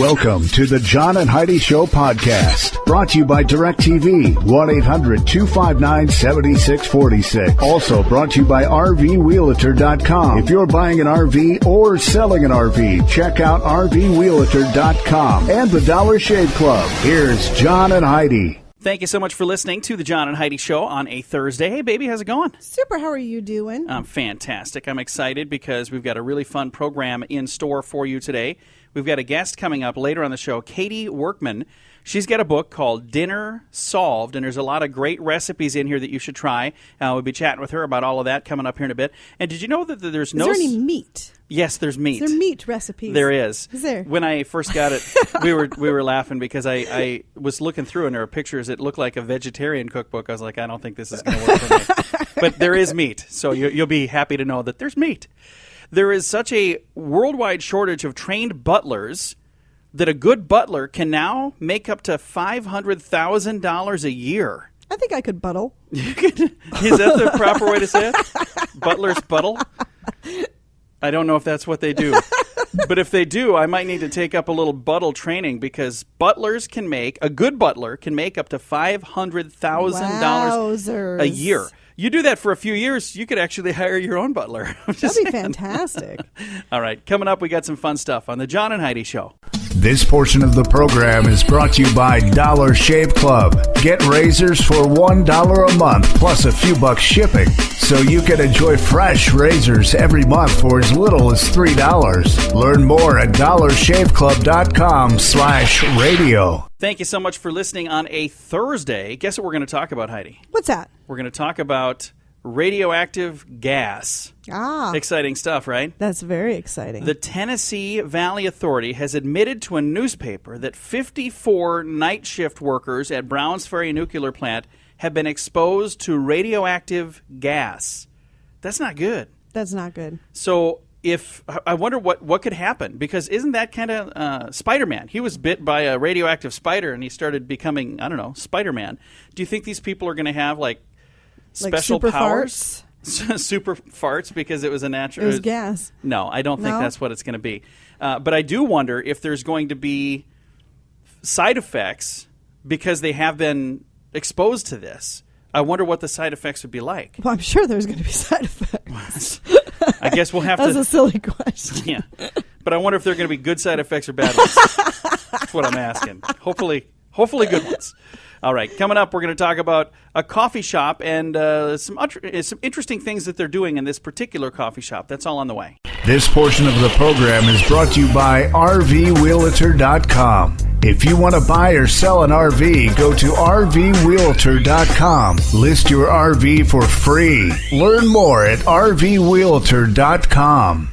Welcome to the John and Heidi Show podcast, brought to you by DirecTV, 1-800-259-7646. Also brought to you by RVWheelator.com. If you're buying an RV or selling an RV, check out RVWheelator.com and the Dollar Shave Club. Here's John and Heidi. Thank you so much for listening to the John and Heidi Show on a Thursday. Hey, baby, how's it going? Super. How are you doing? I'm fantastic. I'm excited because we've got a really fun program in store for you today. We've got a guest coming up later on the show, Heidi Workman. She's got a book called Dinner Solved, and there's a lot of great recipes in here that you should try. We'll be chatting with her about all of that coming up here in a bit. And did you know that there's no... Is there any meat? Yes, there's meat. Is there meat recipes? There is. Is there? When I first got it, we were laughing because I was looking through and there were pictures. It looked like a vegetarian cookbook. I was like, I don't think this is going to work for me. But there is meat, so you'll be happy to know that there's meat. There is such a worldwide shortage of trained butlers that a good butler can now make up to $500,000 a year. I think I could buttle. Is that the proper way to say it? Butler's buttle? I don't know if that's what they do. But if they do, I might need to take up a little buttle training because a good butler can make up to $500,000 a year. You do that for a few years, you could actually hire your own butler. That'd be fantastic. All right, coming up, we got some fun stuff on the John and Heidi Show. This portion of the program is brought to you by Dollar Shave Club. Get razors for $1 a month plus a few bucks shipping, so you can enjoy fresh razors every month for as little as $3. Learn more at dollarshaveclub.com/radio. Thank you so much for listening on a Thursday. Guess what we're going to talk about, Heidi? What's that? We're going to talk about radioactive gas. Exciting stuff, right? That's very exciting. The Tennessee Valley Authority has admitted to a newspaper that 54 night shift workers at Browns Ferry Nuclear Plant have been exposed to radioactive gas. That's not good. That's not good. So I wonder what could happen, because isn't that kind of Spider-Man? He was bit by a radioactive spider and he started becoming, I don't know, Spider-Man. Do you think these people are going to have special super powers? farts? Super farts because it was a natural... It was gas. No, I don't think that's what it's going to be. But I do wonder if there's going to be side effects because they have been exposed to this. I wonder what the side effects would be like. Well, I'm sure there's going to be side effects. I guess we'll have That's a silly question. Yeah. But I wonder if there are going to be good side effects or bad ones. That's what I'm asking. Hopefully good ones. All right, coming up, we're going to talk about a coffee shop and some interesting things that they're doing in this particular coffee shop. That's all on the way. This portion of the program is brought to you by RVWheelator.com. If you want to buy or sell an RV, go to RVWheelator.com. List your RV for free. Learn more at RVWheelator.com.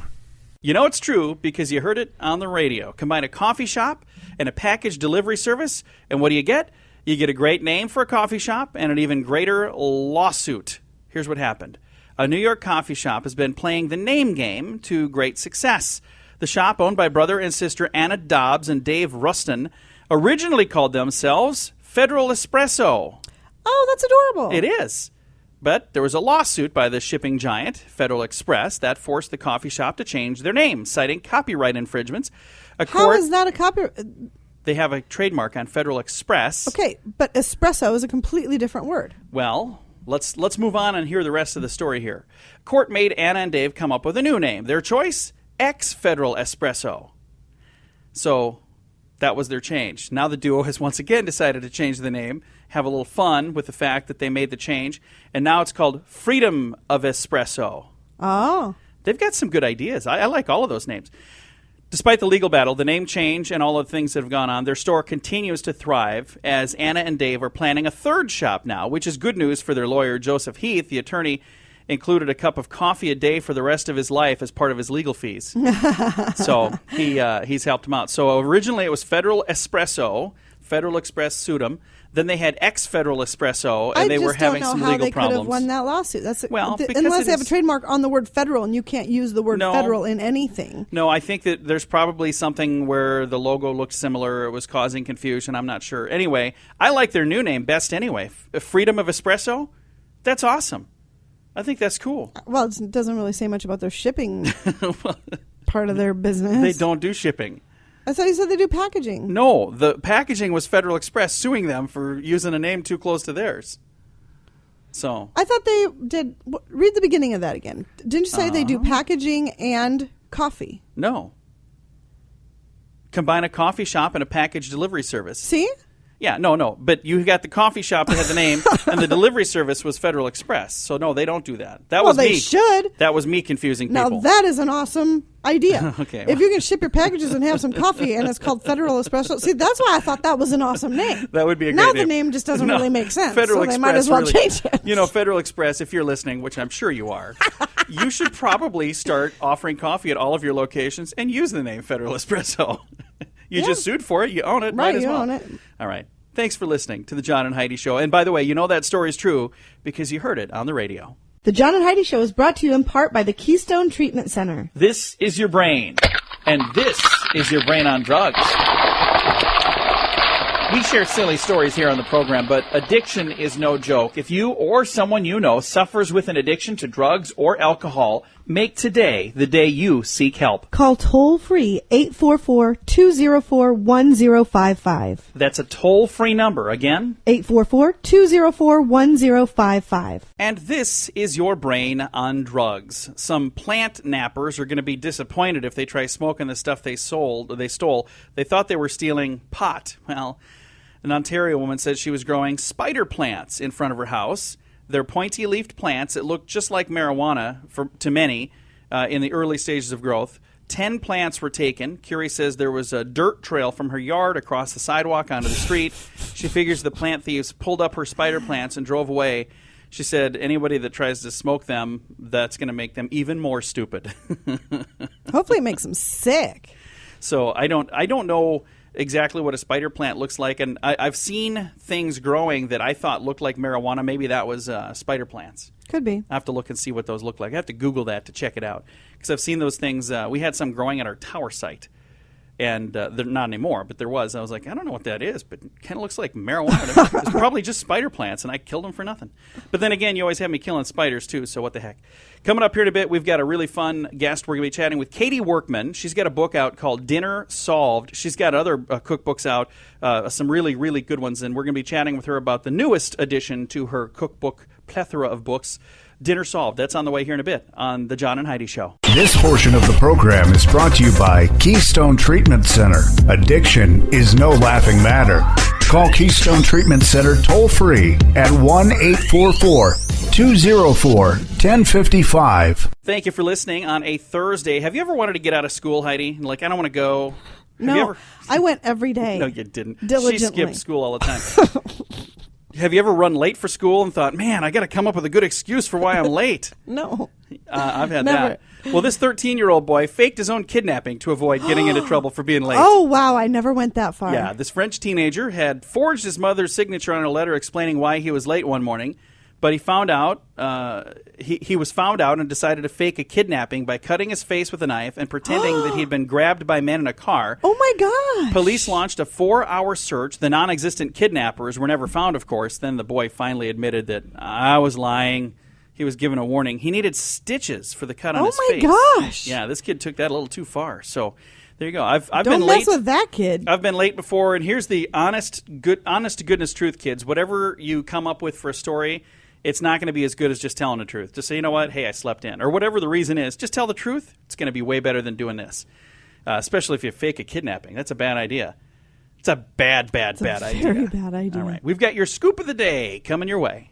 You know it's true because you heard it on the radio. Combine a coffee shop and a package delivery service, and what do you get? You get a great name for a coffee shop and an even greater lawsuit. Here's what happened. A New York coffee shop has been playing the name game to great success. The shop, owned by brother and sister Anna Dobbs and Dave Ruston, originally called themselves Federal Espresso. Oh, that's adorable. It is. But there was a lawsuit by the shipping giant, Federal Express, that forced the coffee shop to change their name, citing copyright infringements. How is that a copyright? They have a trademark on Federal Express. Okay, but espresso is a completely different word. Well, let's move on and hear the rest of the story here. Court made Anna and Dave come up with a new name. Their choice? Ex-Federal Espresso. So that was their change. Now the duo has once again decided to change the name, have a little fun with the fact that they made the change, and now it's called Freedom of Espresso. Oh. They've got some good ideas. I like all of those names. Despite the legal battle, the name change, and all of the things that have gone on, their store continues to thrive as Anna and Dave are planning a third shop now, which is good news for their lawyer, Joseph Heath. The attorney included a cup of coffee a day for the rest of his life as part of his legal fees. So he's helped him out. So originally it was Federal Espresso. Federal Express sued him. Then they had ex-Federal Espresso, and they were having some legal problems. I just don't know how they could have won that lawsuit. Because unless they have a trademark on the word federal, and you can't use the word federal in anything. No, I think that there's probably something where the logo looked similar. It was causing confusion. I'm not sure. Anyway, I like their new name best anyway. Freedom of Espresso? That's awesome. I think that's cool. Well, it doesn't really say much about their shipping part of their business. They don't do shipping. I thought you said they do packaging. No, the packaging was Federal Express suing them for using a name too close to theirs. So I thought they did. Read the beginning of that again. Didn't you say they do packaging and coffee? No. Combine a coffee shop and a package delivery service. See? Yeah, no. But you got the coffee shop that had the name, and the delivery service was Federal Express. So, no, they don't do that. That was they me. should. That was me confusing people. Now, that is an awesome idea. Okay. If you can ship your packages and have some coffee, and it's called Federal Espresso. See, that's why I thought that was an awesome name. That would be a great now name. Now the name just doesn't really make sense. Federal so Express they might as well really, change it. You know, Federal Express, if you're listening, which I'm sure you are, you should probably start offering coffee at all of your locations and use the name Federal Espresso. You just sued for it. You own it. Right, might as well. you own it. All right. Thanks for listening to the John and Heidi Show. And by the way, you know that story is true because you heard it on the radio. The John and Heidi Show is brought to you in part by the Keystone Treatment Center. This is your brain, and this is your brain on drugs. We share silly stories here on the program, but addiction is no joke. If you or someone you know suffers with an addiction to drugs or alcohol, make today the day you seek help. Call toll-free 844-204-1055. That's a toll-free number. Again? 844-204-1055. And this is your brain on drugs. Some plant nappers are going to be disappointed if they try smoking the stuff they stole. They thought they were stealing pot. Well, an Ontario woman said she was growing spider plants in front of her house. They're pointy-leafed plants. It looked just like marijuana to many in the early stages of growth. 10 plants were taken. Curie says there was a dirt trail from her yard across the sidewalk onto the street. She figures the plant thieves pulled up her spider plants and drove away. She said anybody that tries to smoke them, that's going to make them even more stupid. Hopefully it makes them sick. So I don't know exactly what a spider plant looks like, and I've seen things growing that I thought looked like marijuana. Maybe that was spider plants. Could be. I have to look and see what those look like. I have to Google that to check it out because I've seen those things. We had some growing at our tower site, and they're not anymore, but there was. I was like, I don't know what that is, but it kind of looks like marijuana. It's probably just spider plants, and I killed them for nothing. But then again, you always have me killing spiders too, so what the heck. Coming up here in a bit, we've got a really fun guest. We're going to be chatting with Katie Workman. She's got a book out called Dinner Solved. She's got other cookbooks out, some really, really good ones, and we're going to be chatting with her about the newest addition to her cookbook plethora of books, Dinner Solved. That's on the way here in a bit on The John and Heidi Show. This portion of the program is brought to you by Keystone Treatment Center. Addiction is no laughing matter. Call Keystone Treatment Center toll-free at 1-844-204-1055. Thank you for listening on a Thursday. Have you ever wanted to get out of school, Heidi? Like, I don't want to go. No, I went every day. No, you didn't. Diligently. She skipped school all the time. Have you ever run late for school and thought, man, I got to come up with a good excuse for why I'm late? No. I've had Never. that. Well, this 13-year-old boy faked his own kidnapping to avoid getting into trouble for being late. Oh, wow. I never went that far. Yeah, this French teenager had forged his mother's signature on a letter explaining why he was late one morning, but he found out, he was found out and decided to fake a kidnapping by cutting his face with a knife and pretending that he'd been grabbed by men in a car. Oh, my gosh. Police launched a 4-hour search. The non-existent kidnappers were never found, of course. Then the boy finally admitted that I was lying. He was given a warning. He needed stitches for the cut on his face. Oh, my gosh. Yeah, this kid took that a little too far. So there you go. I've Don't been mess late. with that kid. I've been late before, and here's the honest to goodness truth, kids. Whatever you come up with for a story, it's not going to be as good as just telling the truth. Just say, you know what? Hey, I slept in. Or whatever the reason is, just tell the truth. It's going to be way better than doing this. Especially if you fake a kidnapping. That's a bad idea. It's a bad idea. Very bad idea. All right. We've got your scoop of the day coming your way.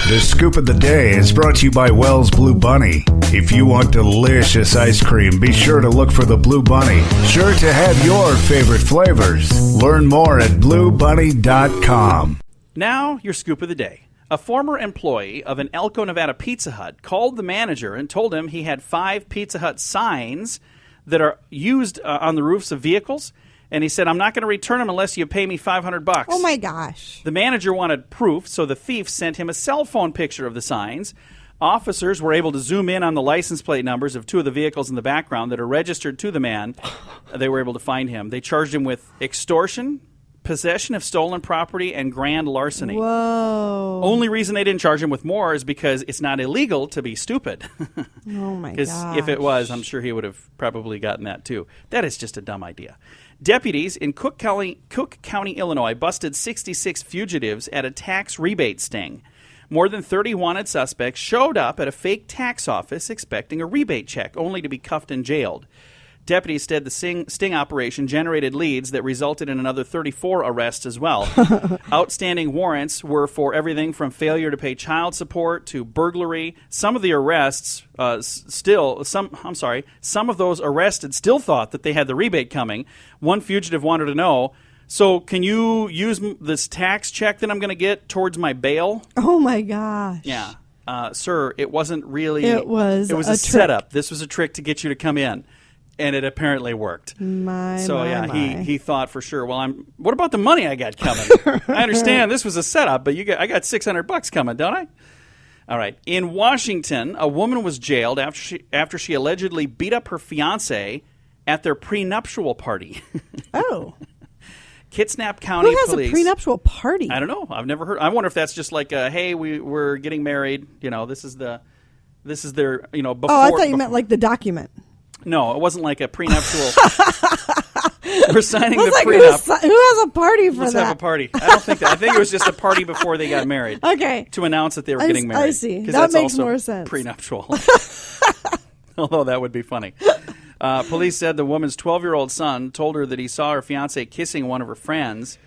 The Scoop of the Day is brought to you by Wells Blue Bunny. If you want delicious ice cream, be sure to look for the Blue Bunny. Sure to have your favorite flavors. Learn more at bluebunny.com. Now, your scoop of the day. A former employee of an Elko, Nevada Pizza Hut called the manager and told him he had 5 Pizza Hut signs that are used on the roofs of vehicles. And he said, I'm not going to return them unless you pay me $500. Oh, my gosh. The manager wanted proof, so the thief sent him a cell phone picture of the signs. Officers were able to zoom in on the license plate numbers of 2 of the vehicles in the background that are registered to the man. They were able to find him. They charged him with extortion, possession of stolen property, and grand larceny. Whoa. Only reason they didn't charge him with more is because it's not illegal to be stupid. Oh, my gosh. Because if it was, I'm sure he would have probably gotten that too. That is just a dumb idea. Deputies in Cook County, Illinois, busted 66 fugitives at a tax rebate sting. More than 30 wanted suspects showed up at a fake tax office expecting a rebate check, only to be cuffed and jailed. Deputies said the sting operation generated leads that resulted in another 34 arrests as well. Outstanding warrants were for everything from failure to pay child support to burglary. Some of the arrests some of those arrested still thought that they had the rebate coming. One fugitive wanted to know, so can you use this tax check that I'm going to get towards my bail? Oh, my gosh. Yeah. Sir, it wasn't really... It was a setup. This was a trick to get you to come in. And it apparently worked. He thought for sure, what about the money I got coming? I understand this was a setup, but I got $600 coming, don't I? All right. In Washington, a woman was jailed after she allegedly beat up her fiancé at their prenuptial party. Oh. Kitsap County Who has Police. a prenuptial party? I don't know. I've never heard. I wonder if that's just like, hey, we're getting married. This is their, before. Oh, I thought you meant like the document. No, it wasn't like a prenuptial. We're signing the like, prenup. Who has a party for Let's that? have a party. I don't think that. I think it was just a party before they got married. Okay. To announce that they were getting married. I see. 'Cause That that's makes also more sense. Prenuptial. Although that would be funny. Police said the woman's 12-year-old son told her that he saw her fiancé kissing one of her friends,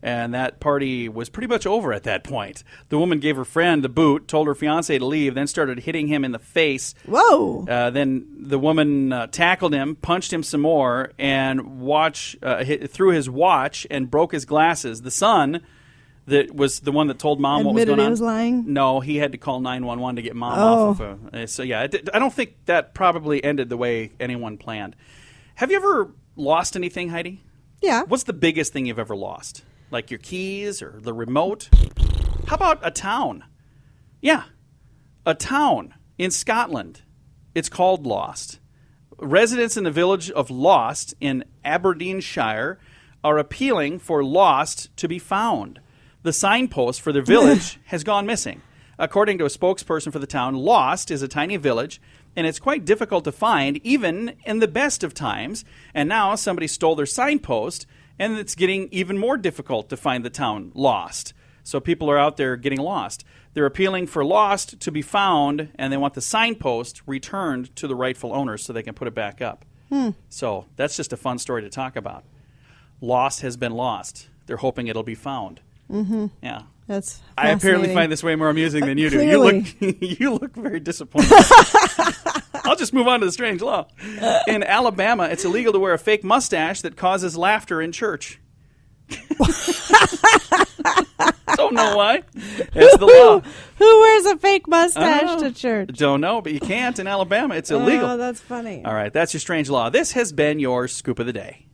and that party was pretty much over at that point. The woman gave her friend the boot, told her fiancé to leave, then started hitting him in the face. Whoa. Then the woman tackled him, punched him some more, and threw his watch and broke his glasses. The son, that was the one that told mom what was going on. He was lying? No, he had to call 911 to get mom off of I don't think that probably ended the way anyone planned. Have you ever lost anything, Heidi? Yeah. What's the biggest thing you've ever lost? Like your keys or the remote? How about a town? Yeah, a town in Scotland. It's called Lost. Residents in the village of Lost in Aberdeenshire are appealing for Lost to be found. The signpost for their village has gone missing. According to a spokesperson for the town, Lost is a tiny village, and it's quite difficult to find, even in the best of times. And now somebody stole their signpost, and it's getting even more difficult to find the town Lost. So people are out there getting lost. They're appealing for Lost to be found, and they want the signpost returned to the rightful owners so they can put it back up. So that's just a fun story to talk about. Lost has been lost. They're hoping it'll be found. Mm-hmm. Yeah. That's I apparently find this way more amusing than you do. Clearly. You look very disappointed. I'll just move on to the strange law. In Alabama, it's illegal to wear a fake mustache that causes laughter in church. Don't know why. It's the law. Who wears a fake mustache to church? Don't know, but you can't in Alabama. It's illegal. Oh, that's funny. All right, that's your strange law. This has been your Scoop of the Day.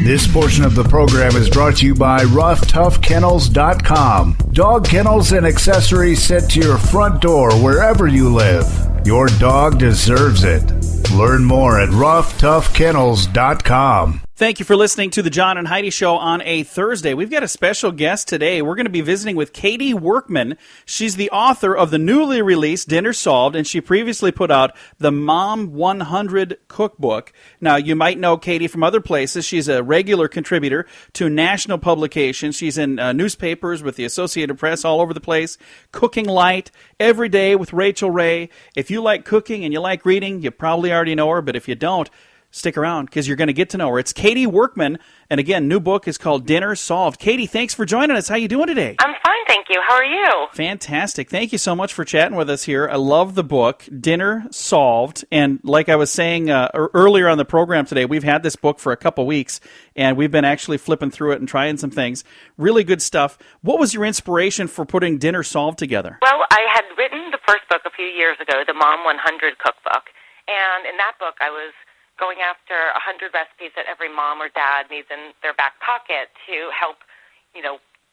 This portion of the program is brought to you by RoughToughKennels.com. Dog kennels and accessories sent to your front door wherever you live. Your dog deserves it. Learn more at RoughToughKennels.com. Thank you for listening to the John and Heidi Show on a Thursday. We've got a special guest today. We're going to be visiting with Katie Workman. She's the author of the newly released Dinner Solved, and she previously put out the Mom 100 Cookbook. Now, you might know Katie from other places. She's a regular contributor to national publications. She's in newspapers with the Associated Press all over the place. Cooking Light, Every Day with Rachel Ray. If you like cooking and you like reading, you probably already know her, but if you don't, stick around because you're going to get to know her. It's Katie Workman, and again, new book is called Dinner Solved. Katie, thanks for joining us. How you doing today? I'm fine, thank you. How are you? Fantastic. Thank you so much for chatting with us here. I love the book, Dinner Solved, and like I was saying earlier on the program today, we've had this book for a couple weeks, and we've been actually flipping through it and trying some things. Really good stuff. What was your inspiration for putting Dinner Solved together? Well, I had written the first book a few years ago, the Mom 100 Cookbook, and in that book I was going after 100 recipes that every mom or dad needs in their back pocket to help,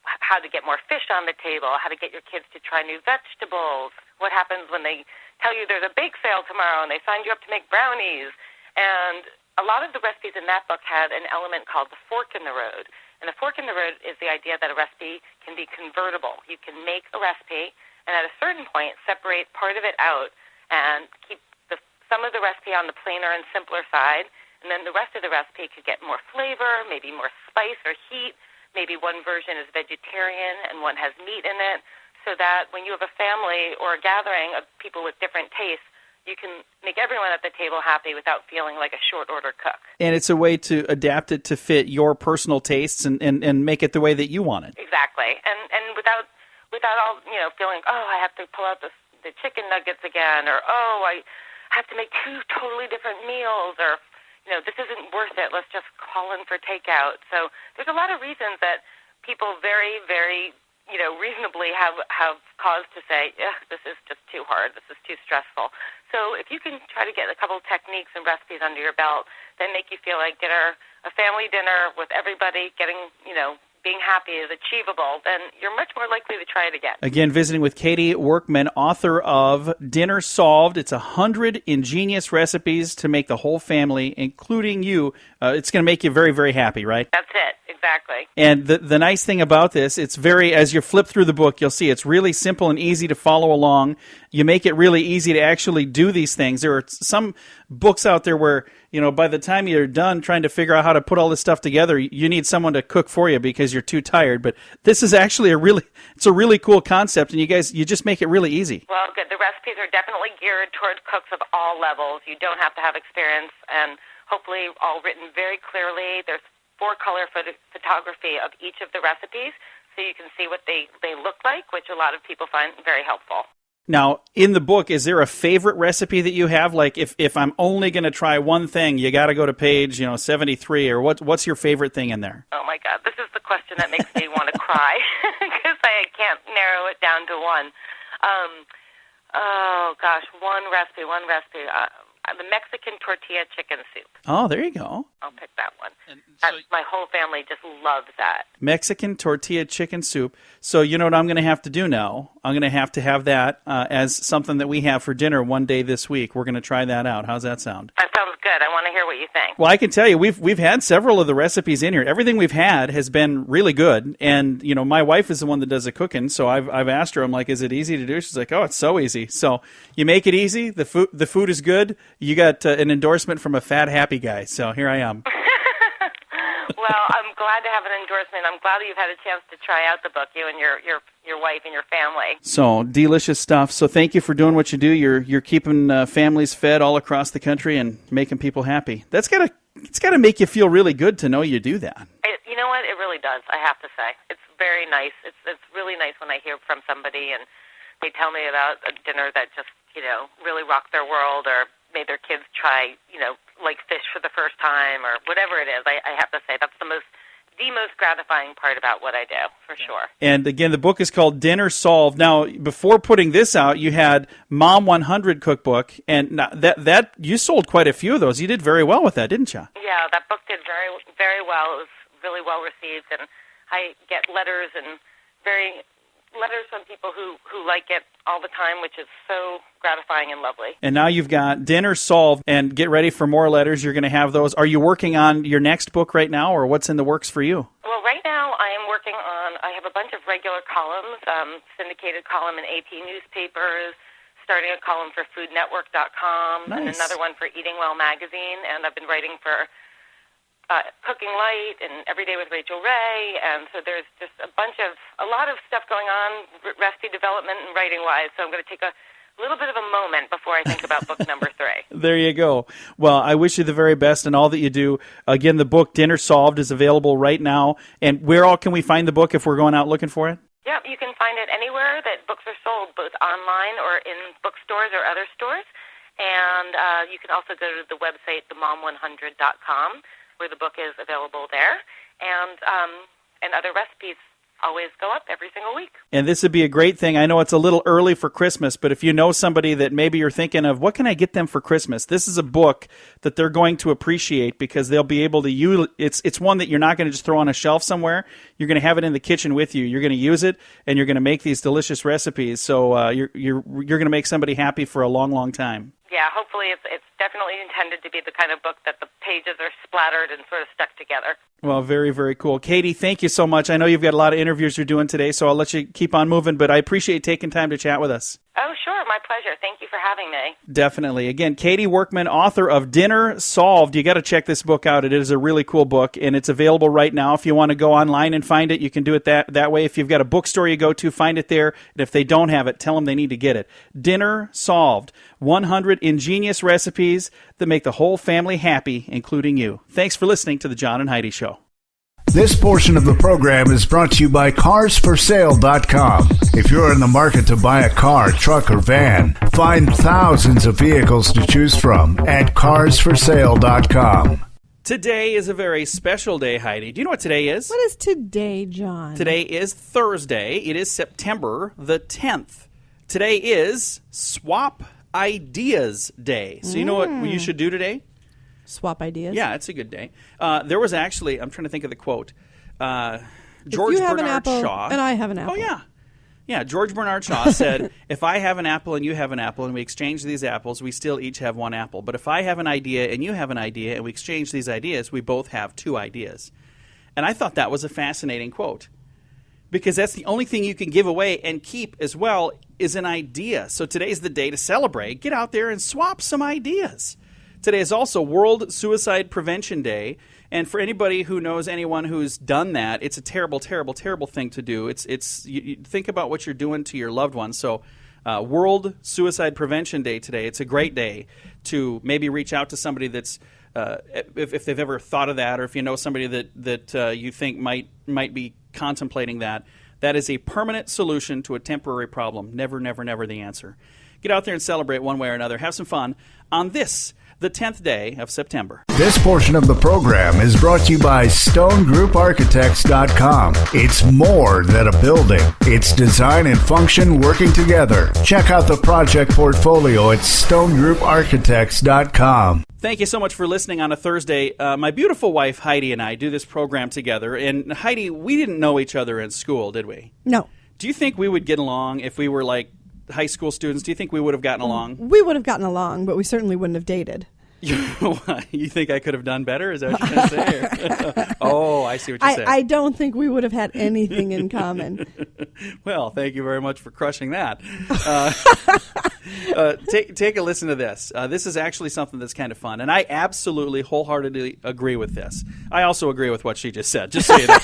how to get more fish on the table, how to get your kids to try new vegetables, what happens when they tell you there's a bake sale tomorrow and they signed you up to make brownies. And a lot of the recipes in that book had an element called the fork in the road. And the fork in the road is the idea that a recipe can be convertible. You can make a recipe and at a certain point separate part of it out and keep some of the recipe on the plainer and simpler side, And then the rest of the recipe could get more flavor, maybe more spice or heat. Maybe one version is vegetarian and one has meat in it, so that when you have a family or a gathering of people with different tastes, you can make everyone at the table happy without feeling like a short-order cook. And it's a way to adapt it to fit your personal tastes and make it the way that you want it. Exactly. And without all, feeling, I have to pull out the chicken nuggets again, or, I have to make two totally different meals, or, this isn't worth it. Let's just call in for takeout. So there's a lot of reasons that people very, very reasonably have cause to say, this is just too hard, this is too stressful. So if you can try to get a couple of techniques and recipes under your belt that make you feel like a family dinner with everybody getting, being happy is achievable, then you're much more likely to try it again. Again, visiting with Katie Workman, author of Dinner Solved. It's 100 ingenious recipes to make the whole family, including you. It's going to make you very, very happy, right? That's it. Exactly. And the nice thing about this, it's as you flip through the book, you'll see it's really simple and easy to follow along. You make it really easy to actually do these things. There are some books out there where, by the time you're done trying to figure out how to put all this stuff together, you need someone to cook for you because you're too tired. But this is actually it's a really cool concept, and you just make it really easy. Well, good. The recipes are definitely geared toward cooks of all levels. You don't have to have experience, and hopefully all written very clearly. There's 4-color photography of each of the recipes, so you can see what they look like, which a lot of people find very helpful. Now, in the book, is there a favorite recipe that you have? Like, if I'm only going to try one thing, you got to go to page 73, or what's your favorite thing in there? Oh, my God. This is the question that makes me want to cry, because I can't narrow it down to one. One recipe. The Mexican tortilla chicken soup. Oh, there you go. I'll pick that one. My whole family just loves that. Mexican tortilla chicken soup. So you know what I'm going to have to do now? I'm going to have that as something that we have for dinner one day this week. We're going to try that out. How's that sound? That sounds good. I want to hear what you think. Well, I can tell you, we've had several of the recipes in here. Everything we've had has been really good. And, my wife is the one that does the cooking, so I've asked her, I'm like, is it easy to do? She's like, oh, it's so easy. So you make it easy. The food is good. You got an endorsement from a fat, happy guy. So here I am. Well, I'm glad to have an endorsement. I'm glad that you've had a chance to try out the book, you and your wife and your family. So delicious stuff. So thank you for doing what you do. You're keeping families fed all across the country and making people happy. It's got to make you feel really good to know you do that. You know what? It really does. I have to say, it's very nice. It's really nice when I hear from somebody and they tell me about a dinner that just really rocked their world, or made their kids try, like fish for the first time, or whatever it is. I have to say that's the most gratifying part about what I do, for sure. And again, the book is called Dinner Solved. Now, before putting this out, you had Mom 100 cookbook, and that you sold quite a few of those. You did very well with that, didn't you? Yeah, that book did very, very well. It was really well received, and I get letters from people who like it all the time, which is so gratifying and lovely. And now you've got Dinner Solved, and get ready for more letters. You're going to have those. Are you working on your next book right now, or what's in the works for you? Well, right now I have a bunch of regular columns, syndicated column in AP newspapers, starting a column for FoodNetwork.com, nice. And another one for Eating Well magazine, and I've been writing for Cooking Light and Every Day with Rachel Ray, and so there's just a lot of stuff going on, recipe development and writing-wise, so I'm going to take a little bit of a moment before I think about book number 3. There you go. Well, I wish you the very best in all that you do. Again, the book Dinner Solved is available right now, and where all can we find the book if we're going out looking for it? Yep, you can find it anywhere that books are sold, both online or in bookstores or other stores, and you can also go to the website, themom100.com, where the book is available there, and other recipes always go up every single week. And this would be a great thing. I know it's a little early for Christmas, but if you know somebody that maybe you're thinking of, what can I get them for Christmas? This is a book that they're going to appreciate because they'll be able to use it. It's one that you're not going to just throw on a shelf somewhere. You're going to have it in the kitchen with you. You're going to use it, and you're going to make these delicious recipes. So you're going to make somebody happy for a long, long time. Yeah, hopefully it's definitely intended to be the kind of book that the pages are splattered and sort of stuck together. Well, very, very cool. Katie, thank you so much. I know you've got a lot of interviews you're doing today, so I'll let you keep on moving, but I appreciate taking time to chat with us. Oh, sure. My pleasure. Thank you for having me. Definitely. Again, Katie Workman, author of Dinner Solved. You got to check this book out. It is a really cool book, and it's available right now. If you want to go online and find it, you can do it that way. If you've got a bookstore you go to, find it there. And if they don't have it, tell them they need to get it. Dinner Solved. 100 ingenious recipes that make the whole family happy, including you. Thanks for listening to The John and Heidi Show. This portion of the program is brought to you by CarsForSale.com. If you're in the market to buy a car, truck, or van, find thousands of vehicles to choose from at CarsForSale.com. Today is a very special day, Heidi. Do you know what today is? What is today, John? Today is Thursday. It is September the 10th. Today is Swap Ideas Day. So you know what you should do today? Swap ideas. Yeah, it's a good day. There was actually, I'm trying to think of the quote. George if you have Bernard an apple Shaw. and I have an apple. Oh, yeah. Yeah, George Bernard Shaw said, if I have an apple and you have an apple and we exchange these apples, we still each have one apple. But if I have an idea and you have an idea and we exchange these ideas, we both have two ideas. And I thought that was a fascinating quote. Because that's the only thing you can give away and keep as well is an idea. So today's the day to celebrate. Get out there and swap some ideas. Today is also World Suicide Prevention Day, and for anybody who knows anyone who's done that, it's a terrible, terrible, terrible thing to do. You think about what you're doing to your loved ones. So, World Suicide Prevention Day today. It's a great day to maybe reach out to somebody that's if they've ever thought of that, or if you know somebody that you think might be contemplating that. That is a permanent solution to a temporary problem. Never, never, never the answer. Get out there and celebrate one way or another. Have some fun on this, the 10th day of September. This portion of the program is brought to you by StoneGroupArchitects.com. It's more than a building. It's design and function working together. Check out the project portfolio at StoneGroupArchitects.com. Thank you so much for listening on a Thursday. My beautiful wife, Heidi, and I do this program together. And Heidi, we didn't know each other in school, did we? No. Do you think we would get along if we were like high school students? Do you think we would have gotten along? We would have gotten along, but we certainly wouldn't have dated. You think I could have done better? Is that what you're going to say? Oh, I see what you're saying. I don't think we would have had anything in common. Well, thank you very much for crushing that. Take a listen to this. This is actually something that's kind of fun, and I absolutely, wholeheartedly agree with this. I also agree with what she just said. Just so you know.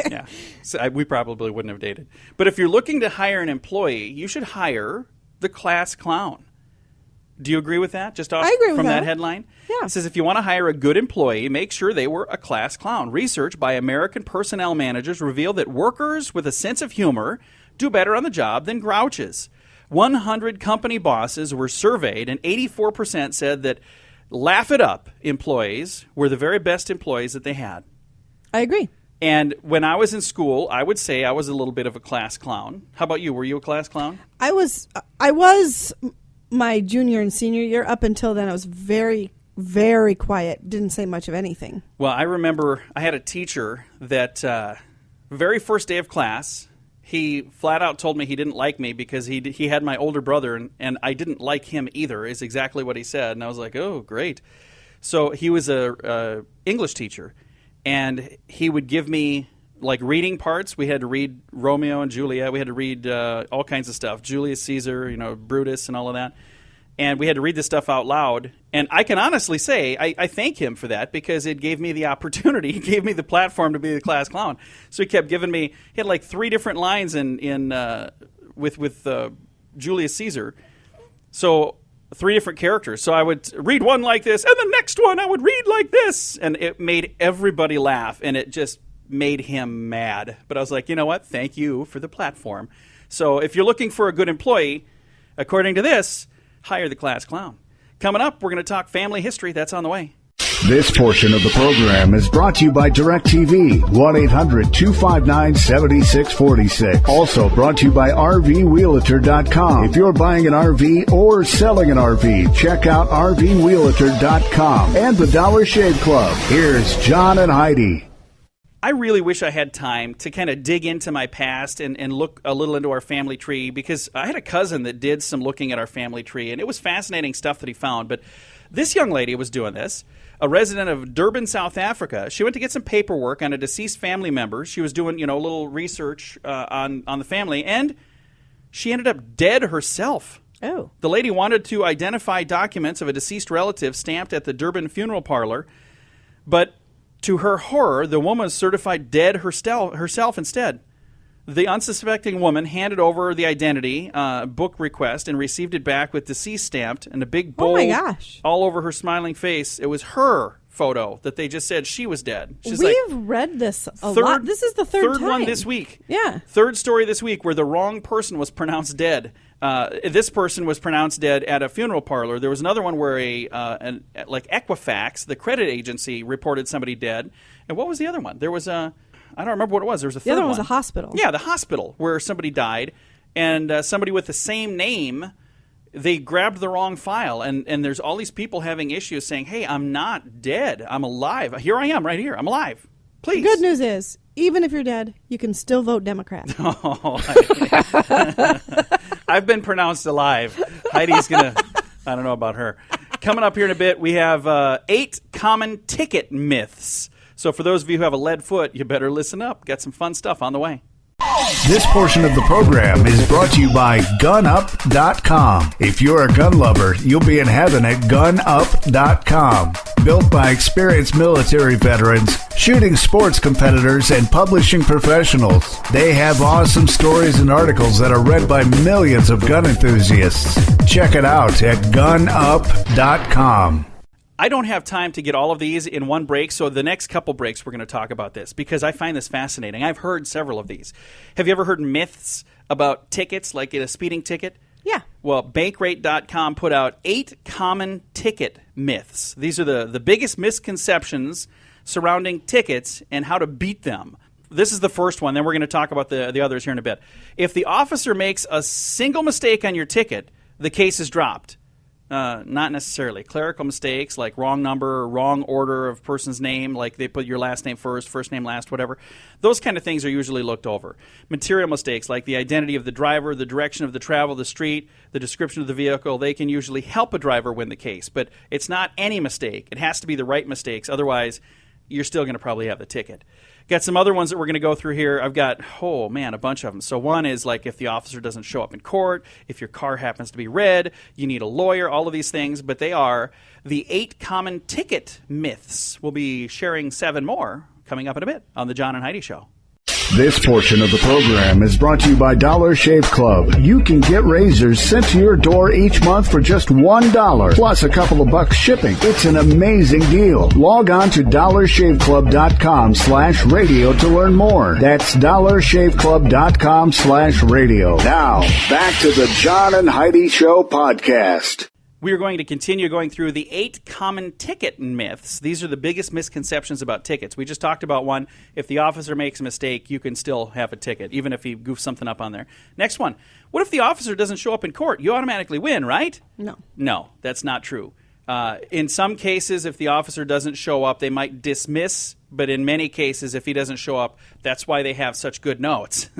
Yeah, so we probably wouldn't have dated. But if you're looking to hire an employee, you should hire the class clown. Do you agree with that? Just off I agree with from that that headline? Yeah. It says if you want to hire a good employee, make sure they were a class clown. Research by American personnel managers reveal that workers with a sense of humor do better on the job than grouches. 100 company bosses were surveyed, and 84% said that laugh it up employees were the very best employees that they had. I agree. And when I was in school, I would say I was a little bit of a class clown. How about you? Were you a class clown? I was my junior and senior year. Up until then, I was very, very quiet. Didn't say much of anything. Well, I remember I had a teacher that very first day of class, he flat out told me he didn't like me because he had my older brother, and I didn't like him either, is exactly what he said. And I was like, oh, great. So he was a English teacher, and he would give me like reading parts. We had to read Romeo and Juliet. We had to read all kinds of stuff, Julius Caesar, Brutus and all of that. And we had to read this stuff out loud. And I can honestly say I thank him for that because it gave me the opportunity. He gave me the platform to be the class clown. So he kept giving me, he had like 3 different lines with Julius Caesar. So 3 different characters. So I would read one like this, and the next one I would read like this. And it made everybody laugh, and it just made him mad. But I was like, you know what? Thank you for the platform. So if you're looking for a good employee, according to this, hire the class clown. Coming up, we're going to talk family history. That's on the way. This portion of the program is brought to you by DirecTV, 1-800-259-7646. Also brought to you by RVWheelator.com. If you're buying an RV or selling an RV, check out RVWheelator.com and the Dollar Shave Club. Here's John and Heidi. I really wish I had time to kind of dig into my past and look a little into our family tree, because I had a cousin that did some looking at our family tree, and it was fascinating stuff that he found. But This young lady was doing this, a resident of Durban, South Africa. She went to get some paperwork on a deceased family member. She was doing, a little research on the family, and she ended up dead herself. Oh. The lady wanted to identify documents of a deceased relative stamped at the Durban funeral parlor, but to her horror, the woman was certified dead herself instead. The unsuspecting woman handed over the identity book request and received it back with deceased stamped and a big bold all over her smiling face. It was her photo that they just said she was dead. We've read this a lot. This is the third time. One this week. Yeah. Third story this week where the wrong person was pronounced dead. This person was pronounced dead at a funeral parlor. There was another one where Equifax, the credit agency, reported somebody dead. And what was the other one? There was I don't remember what it was. There was a third one. The other one was a hospital. Yeah, the hospital where somebody died, and somebody with the same name, they grabbed the wrong file, and there's all these people having issues saying, hey, I'm not dead. I'm alive. Here I am right here. I'm alive. Please. The good news is, even if you're dead, you can still vote Democrat. I've been pronounced alive. Heidi's going to, I don't know about her. Coming up here in a bit, we have 8 common ticket myths. So for those of you who have a lead foot, you better listen up. Got some fun stuff on the way. This portion of the program is brought to you by GunUp.com. If you're a gun lover, you'll be in heaven at GunUp.com. Built by experienced military veterans, shooting sports competitors, and publishing professionals. They have awesome stories and articles that are read by millions of gun enthusiasts. Check it out at GunUp.com. I don't have time to get all of these in one break, so the next couple breaks we're going to talk about this because I find this fascinating. I've heard several of these. Have you ever heard myths about tickets, like a speeding ticket? Yeah. Well, Bankrate.com put out 8 common ticket myths. These are the biggest misconceptions surrounding tickets and how to beat them. This is the first one, then we're going to talk about the others here in a bit. If the officer makes a single mistake on your ticket, the case is dropped. Not necessarily. Clerical mistakes like wrong number or wrong order of person's name, like they put your last name first, first name last, whatever. Those kind of things are usually looked over. Material mistakes like the identity of the driver, the direction of the travel, the street, the description of the vehicle, they can usually help a driver win the case. But it's not any mistake. It has to be the right mistakes. Otherwise, you're still going to probably have the ticket. Got some other ones that we're going to go through here. I've got, a bunch of them. So one is like if the officer doesn't show up in court, if your car happens to be red, you need a lawyer, all of these things. But they are the 8 common ticket myths. We'll be sharing 7 more coming up in a bit on The John and Heidi Show. This portion of the program is brought to you by Dollar Shave Club. You can get razors sent to your door each month for just $1, plus a couple of bucks shipping. It's an amazing deal. Log on to dollarshaveclub.com/radio to learn more. That's dollarshaveclub.com/radio. Now, back to the John and Heidi Show podcast. We are going to continue going through the 8 common ticket myths. These are the biggest misconceptions about tickets. We just talked about one. If the officer makes a mistake, you can still have a ticket, even if he goofs something up on there. Next one. What if the officer doesn't show up in court? You automatically win, right? No, that's not true. In some cases, if the officer doesn't show up, they might dismiss. But in many cases, if he doesn't show up, that's why they have such good notes.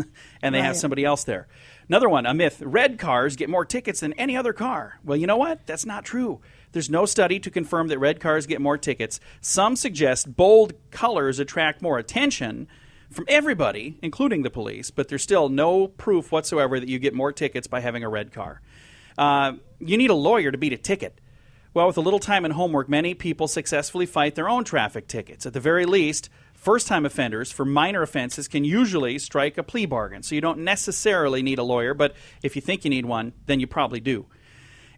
And they have somebody else there. Another one, a myth, red cars get more tickets than any other car. Well, you know what? That's not true. There's no study to confirm that red cars get more tickets. Some suggest bold colors attract more attention from everybody, including the police, but there's still no proof whatsoever that you get more tickets by having a red car. You need a lawyer to beat a ticket. Well, with a little time and homework, many people successfully fight their own traffic tickets. At the very least, first-time offenders for minor offenses can usually strike a plea bargain. So you don't necessarily need a lawyer, but if you think you need one, then you probably do.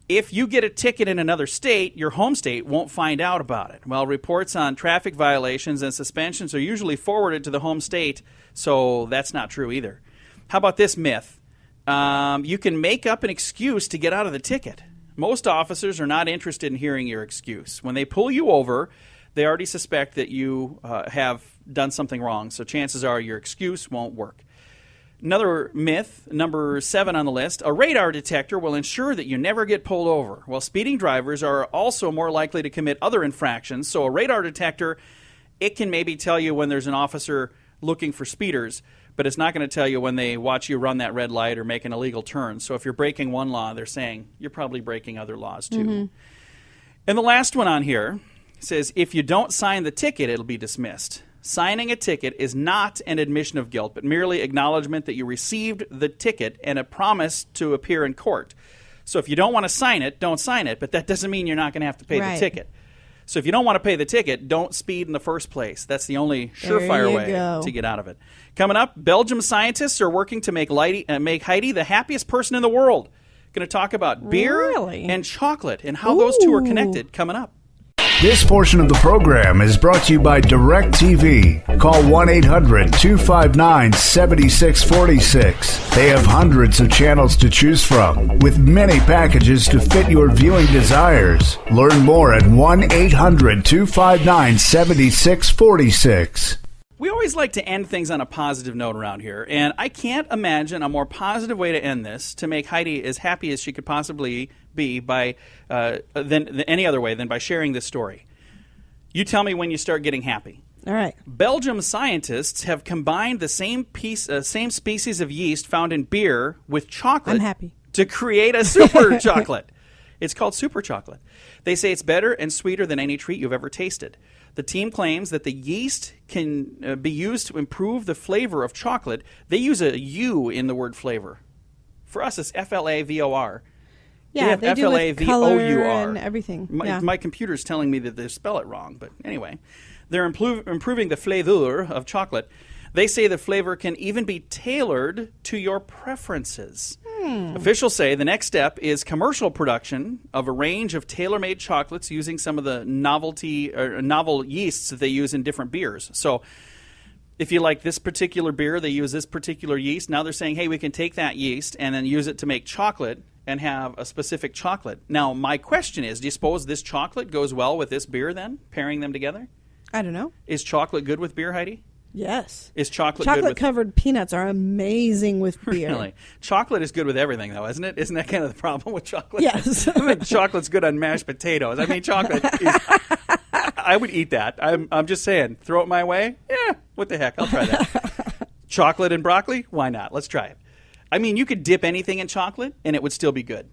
If you get a ticket in another state, your home state won't find out about it. Well, reports on traffic violations and suspensions are usually forwarded to the home state, so that's not true either. How about this myth? You can make up an excuse to get out of the ticket. Most officers are not interested in hearing your excuse. When they pull you over, they already suspect that you have done something wrong, so chances are your excuse won't work. Another myth, number 7 on the list, a radar detector will ensure that you never get pulled over. Well, speeding drivers are also more likely to commit other infractions, so a radar detector, it can maybe tell you when there's an officer looking for speeders, but it's not going to tell you when they watch you run that red light or make an illegal turn. So if you're breaking one law, they're saying you're probably breaking other laws too. And the last one on here says, if you don't sign the ticket, it'll be dismissed. Signing a ticket is not an admission of guilt, but merely acknowledgement that you received the ticket and a promise to appear in court. So if you don't want to sign it, don't sign it, but that doesn't mean you're not going to have to pay the ticket. So if you don't want to pay the ticket, don't speed in the first place. That's the only surefire way to get out of it. Coming up, Belgium scientists are working to make Heidi the happiest person in the world. Going to talk about beer and chocolate and how those two are connected coming up. This portion of the program is brought to you by DirecTV. Call 1-800-259-7646. They have hundreds of channels to choose from, with many packages to fit your viewing desires. Learn more at 1-800-259-7646. We always like to end things on a positive note around here, and I can't imagine a more positive way to end this to make Heidi as happy as she could possibly be by than any other way than by sharing this story. You tell me when you start getting happy. All right. Belgium scientists have combined the same species of yeast found in beer with chocolate. I'm happy. To create a super chocolate. It's called super chocolate. They say it's better and sweeter than any treat you've ever tasted. The team claims that the yeast can be used to improve the flavor of chocolate. They use a U in the word flavor. For us, it's FLAVOR. Yeah, they do with color and FLAVOUR. everything. My computer's telling me that they spell it wrong, but anyway. They're improving the flavor of chocolate. They say the flavor can even be tailored to your preferences. Officials say the next step is commercial production of a range of tailor-made chocolates using some of the novel yeasts that they use in different beers. So if you like this particular beer, they use this particular yeast. Now they're saying, hey, we can take that yeast and then use it to make chocolate and have a specific chocolate. Now, my question is, do you suppose this chocolate goes well with this beer then, pairing them together? I don't know. Is chocolate good with beer, Heidi? Is chocolate good with... Chocolate-covered peanuts are amazing with beer. Really? Chocolate is good with everything, though, isn't it? Isn't that kind of the problem with chocolate? Yes. I mean, chocolate's good on mashed potatoes. I mean, chocolate is... I would eat that. I'm just saying. Throw it my way? Yeah, what the heck? I'll try that. Chocolate and broccoli? Why not? Let's try it. I mean, you could dip anything in chocolate, and it would still be good.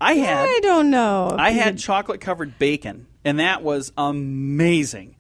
I don't know. I had chocolate-covered bacon, and that was amazing.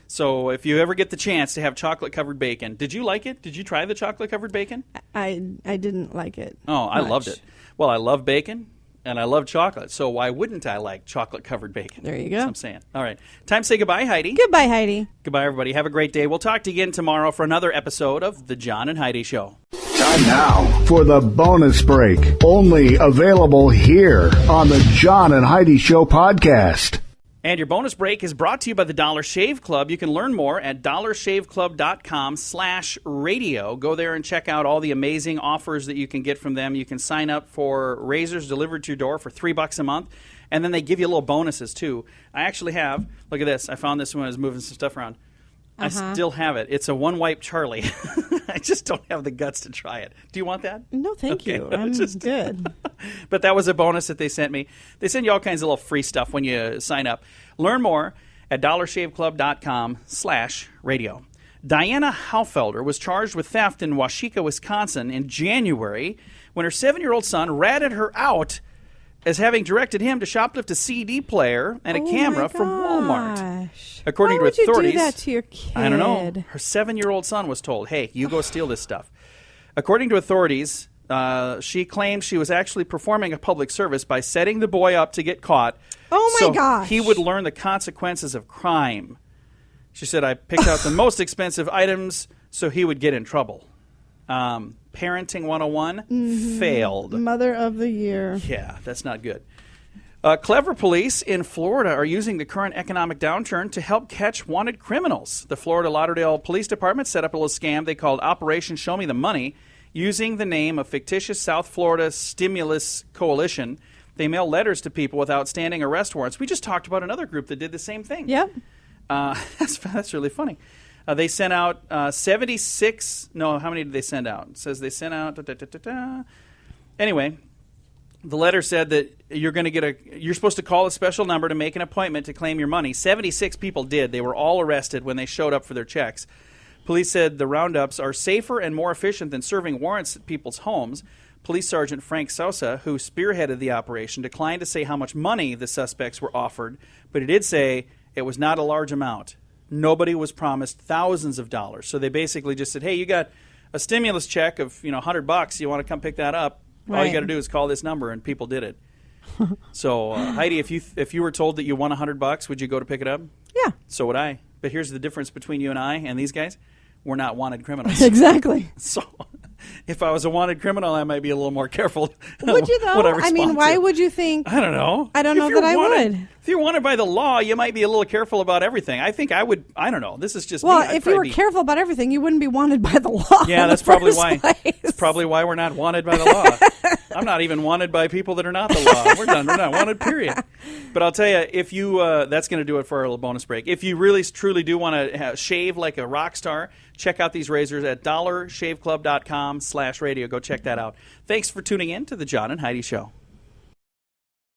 So if you ever get the chance to have chocolate-covered bacon, did you like it? Did you try the chocolate-covered bacon? I didn't like it. Oh, I loved it. Well, I love bacon, and I love chocolate, so why wouldn't I like chocolate-covered bacon? There you go. That's what I'm saying. All right. Time to say goodbye, Heidi. Goodbye, Heidi. Goodbye, everybody. Have a great day. We'll talk to you again tomorrow for another episode of The John and Heidi Show. Time now for the bonus break, only available here on the John and Heidi Show podcast. And your bonus break is brought to you by the Dollar Shave Club. You can learn more at dollarshaveclub.com/radio. Go there and check out all the amazing offers that you can get from them. You can sign up for razors delivered to your door for $3 a month, and then they give you little bonuses, too. I actually have, look at this. I found this when I was moving some stuff around. I still have it. It's a one-wipe Charlie. I just don't have the guts to try it. Do you want that? No, thank you. I'm good. But that was a bonus that they sent me. They send you all kinds of little free stuff when you sign up. Learn more at dollarshaveclub.com/radio. Diana Haufelder was charged with theft in Washika, Wisconsin in January when her 7-year-old son ratted her out as having directed him to shoplift a CD player and a camera from Walmart. According Why would to authorities, you do that to your kid? I don't know. Her 7-year-old son was told, hey, you go steal this stuff. According to authorities, she claimed she was actually performing a public service by setting the boy up to get caught. Oh, my gosh. He would learn the consequences of crime. She said, I picked out the most expensive items so he would get in trouble. Parenting 101 failed. Mother of the year. Yeah, that's not good. Clever police in Florida are using the current economic downturn to help catch wanted criminals. The Florida Lauderdale Police Department set up a little scam they called Operation Show Me the Money, using the name of fictitious South Florida Stimulus Coalition. They mail letters to people with outstanding arrest warrants. We just talked about another group that did the same thing. Yep. That's really funny. They sent out 76. No, how many did they send out? It says they sent out. Anyway, the letter said that you're supposed to call a special number to make an appointment to claim your money. 76 people did. They were all arrested when they showed up for their checks. Police said the roundups are safer and more efficient than serving warrants at people's homes. Police Sergeant Frank Sosa, who spearheaded the operation, declined to say how much money the suspects were offered, but he did say it was not a large amount. Nobody was promised thousands of dollars. So they basically just said, hey, you got a stimulus check of $100. You want to come pick that up? All you got to do is call this number, and people did it. So, Heidi, if you were told that you won $100, would you go to pick it up? Yeah. So would I. But here's the difference between you and I and these guys. We're not wanted criminals. Exactly. So if I was a wanted criminal, I might be a little more careful. Would you, though? I mean, why would you think? I don't know. I don't know that I would. If you're wanted by the law, you might be a little careful about everything. I think I would. I don't know. This is just well, me. if you were careful about everything, you wouldn't be wanted by the law. Yeah, that's probably why. That's probably why we're not wanted by the law. I'm not even wanted by people that are not the law. We're not wanted, period. But I'll tell you, if you that's going to do it for our little bonus break. If you really truly do want to shave like a rock star, check out these razors at dollarshaveclub.com/radio. Go check that out. Thanks for tuning in to the John and Heidi Show.